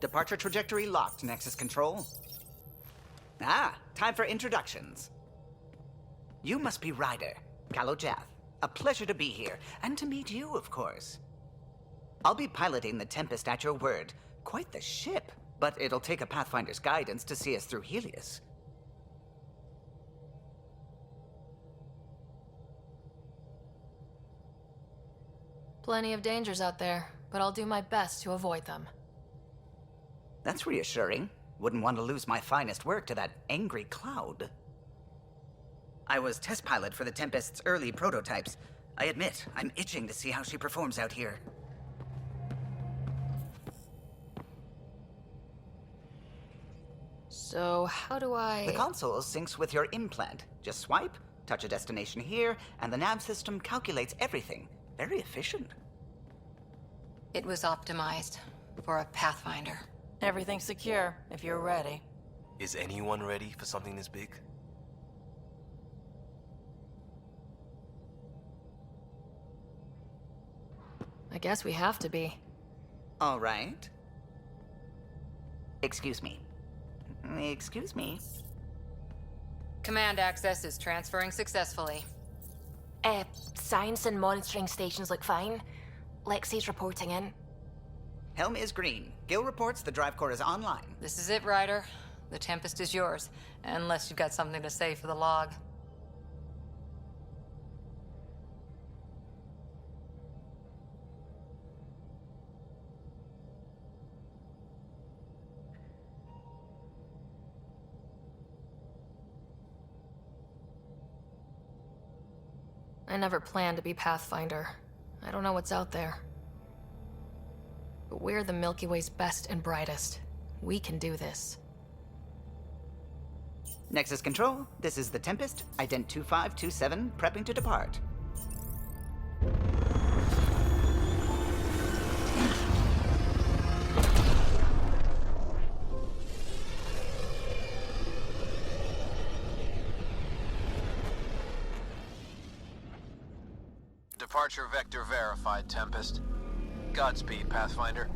Departure trajectory locked, Nexus Control. Ah, time for introductions. You must be Ryder, Kalojath. A pleasure to be here, and to meet you, of course. I'll be piloting the Tempest at your word. Quite the ship, but it'll take a Pathfinder's guidance to see us through Helios. Plenty of dangers out there, but I'll do my best to avoid them. That's reassuring. Wouldn't want to lose my finest work to that angry cloud. I was test pilot for the Tempest's early prototypes. I admit, I'm itching to see how she performs out here. So, how do I... The console syncs with your implant. Just swipe, touch a destination here, and the nav system calculates everything. Very efficient. It was optimized for a Pathfinder. Everything's secure, if you're ready. Is anyone ready for something this big? I guess we have to be. All right. Excuse me. Excuse me. Command access is transferring successfully. Science and monitoring stations look fine. Lexi's reporting in. Helm is green. Gil reports the drive core is online. This is it, Ryder. The Tempest is yours, unless you've got something to say for the log. I never planned to be Pathfinder. I don't know what's out there. But we're the Milky Way's best and brightest. We can do this. Nexus Control, this is the Tempest, Ident 2527, prepping to depart. Departure vector verified, Tempest. Godspeed, Pathfinder.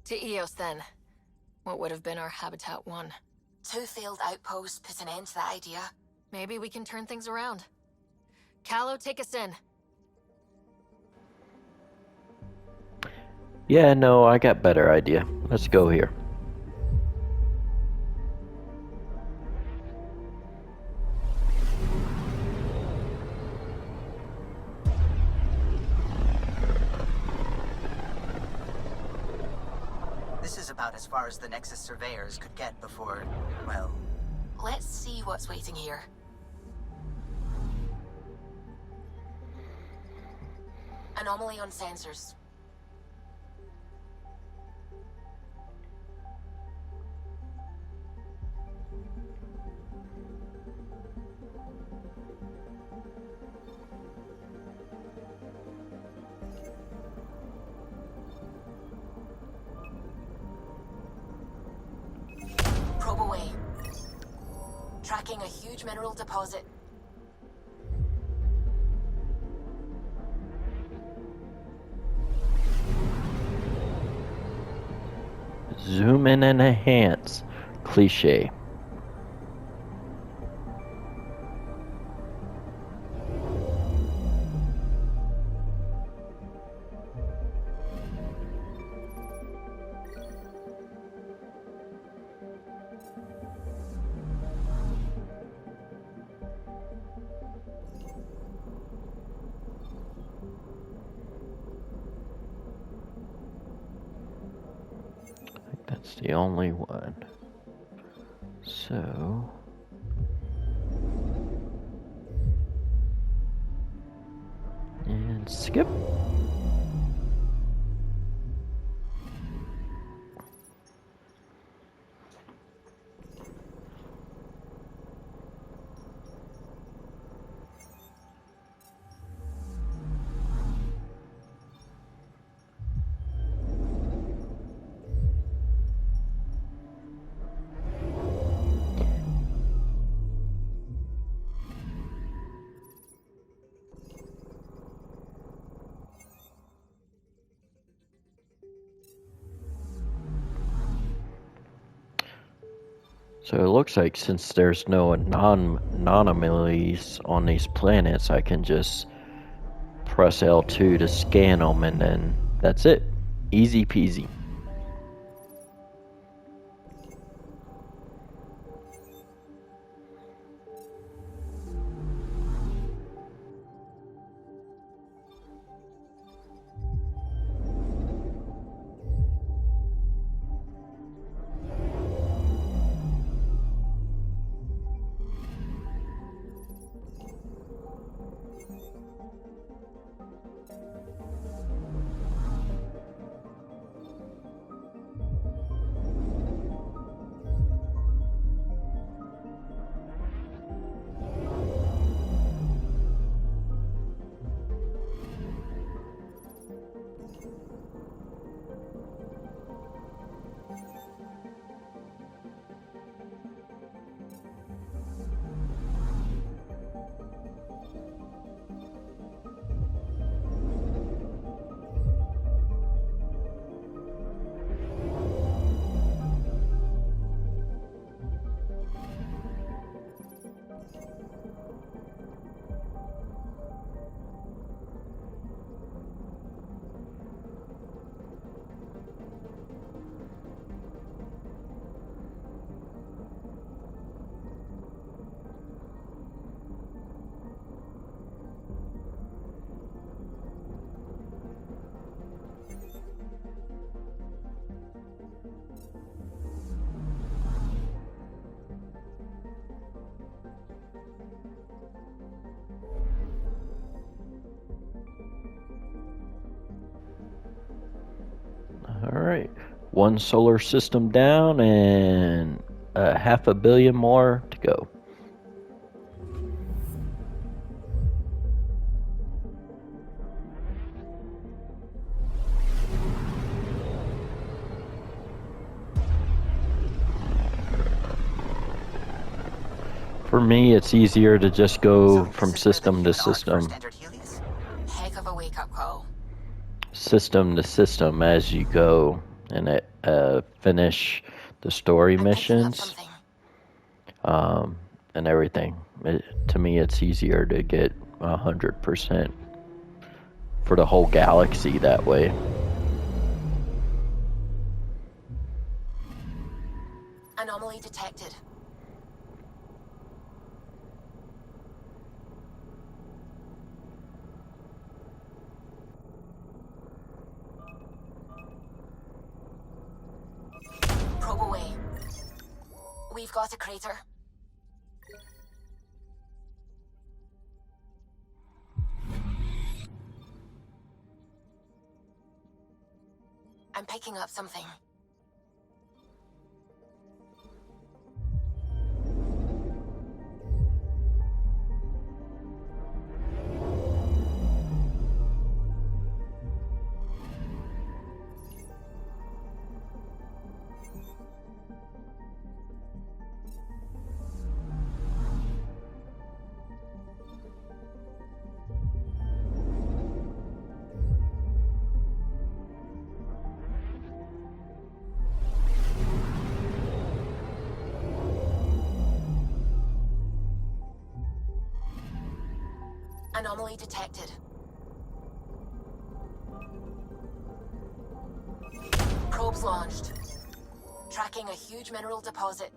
To Eos, then. What would have been our Habitat 1. 2 failed outposts put an end to that idea. Maybe we can turn things around. Calo, take us in. Yeah, no, I got better idea. Let's go here. This is about as far as the Nexus surveyors could get before, well... Let's see what's waiting here. Anomaly on sensors. Probe away. Tracking a huge mineral deposit. Zoom in and enhance. Cliche. That's the only one. So... and skip. So it looks like since there's no anomalies on these planets, I can just press L2 to scan them, and then that's it. Easy peasy. Alright, one solar system down and 500 million more to go. For me, it's easier to just go from system to system. Heck of a wake-up call. System to system as you go and finish the story missions and everything. To me, it's easier to get 100% for the whole galaxy that way. Anomaly detected. Probe away. We've got a crater. I'm picking up something. Anomaly detected. Probes launched. Tracking a huge mineral deposit.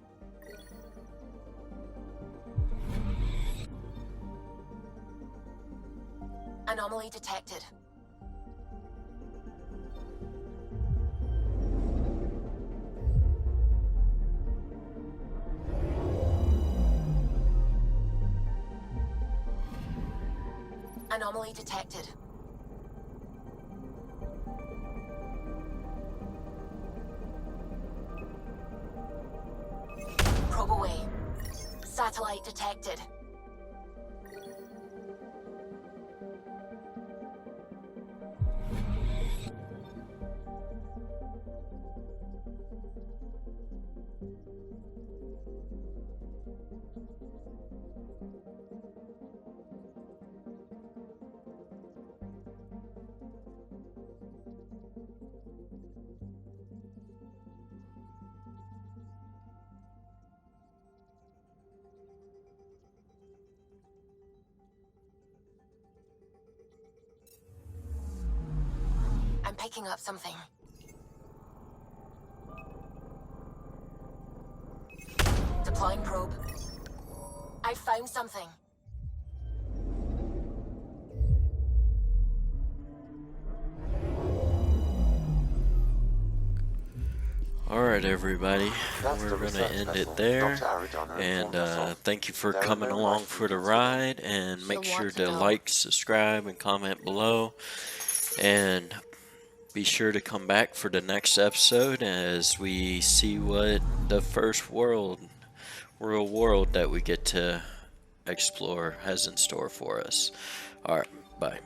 Anomaly detected. Anomaly detected. Probe away. Satellite detected. picking up something. Deploying probe. I found something. Alright everybody, we're going to end it there, and thank you for coming along for the ride, and make sure to like, subscribe, and comment below, and be sure to come back for the next episode as we see what the first real world that we get to explore has in store for us. Alright, bye.